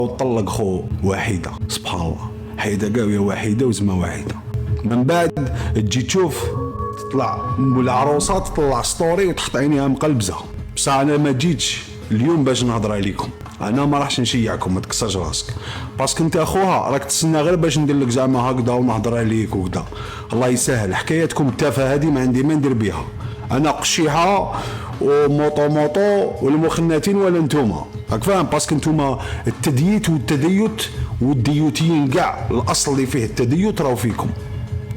وطلق خو وحيده، سبحان الله، حيده قاويه وحيده وزما وحيده. من بعد تجي تشوف تطلع العروسه تطلع ستوري وتحط عينيها مقلبزه. بصح انا ما جيتش اليوم باش نهضر عليكم، انا ما راحش نشيعكم، ما تكسرش راسك، باسكو انت اخوها راك تسنى غير باش ندير لك زعما هكذا ونهضر عليك وكذا. الله يسهل، حكايتكم التافهه هذه ما عندي ما ندير بها. انا قشيحه وموطو والمخناتين ولا نتوما، راك فاهم؟ باسكو نتوما التدييت والتديت والديوتيين كاع الاصل اللي فيه التديت راهو فيكم.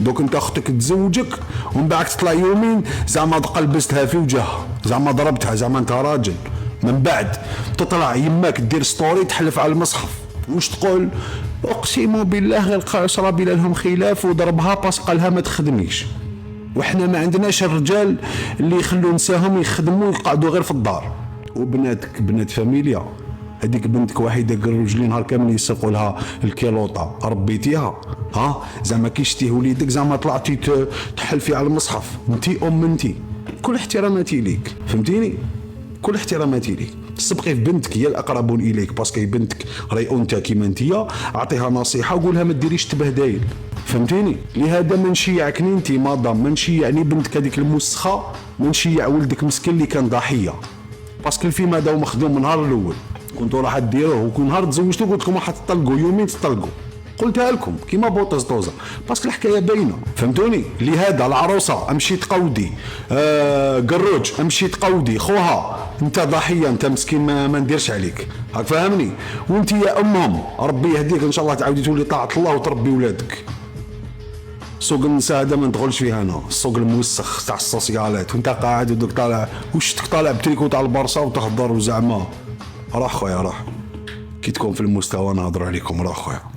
دوك انت اختك تزوجك ومن بعد تطلع يومين زعما قلبستها في وجهها، زعما ضربتها، زعما انت راجل. من بعد تطلع يماك دير ستوري تحلف على المصحف، واش تقول؟ اقسم بالله غير شرب لهم خلاف وضربها باس قالها ما تخدميش. وحنا ما عندناش الرجال اللي يخلوا نساهم يخدموا ويقعدوا غير في الدار. وبناتك بنات فاميليا، هذيك بنتك وحيده قرجلي نهار كامل يسقوا لها الكيلوطه، ربيتيها؟ ها زعما كي شتيه وليدك زعما طلعتي تحلفي على المصحف؟ انتي انتي كل احتراماتي ليك، فهمتيني؟ كل احتراماتي ليك. سبقي في بنتك، هي الاقربون اليك، باسكو بنتك راهي انثى كيما انتيا، اعطيها نصيحه وقولها ما ديريش تبهدايل، فهمتيني؟ لهذا ما نشيعكني انت مدام، ما نشيعني بنتك هذيك المسخه، ما نشيع ولدك مسكين اللي كان ضحيه، باسكو الفيلم هذا مخدوم من النهار الاول، كنتو راح ديروه، وكل نهار تزوجتو قلت لكم راح تطلقوا، يومين تطلقوا، قلتها لكم كيما بوطز طوزه، باسكو الحكايه باينه، فهمتوني؟ لهذا العروسه امشي تقودي، قروج امشي تقودي خوها، انت ضحيه، انت مسكين ما نديرش عليك، راك فاهمني؟ وانت يا امهم ربي يهديك ان شاء الله تعاودي تولي طاعه الله وتربي ولادك. سوق النساء هذا ما ندخلش فيه انا، السوق الموسخ تاع السوسيالات، وانت قاعد ودوك طالع وشتك طالع بتريكو تاع البرصه وتهضر وزعما. راح خويا راح، كي تكون في المستوى نهضر عليكم، راح خويا.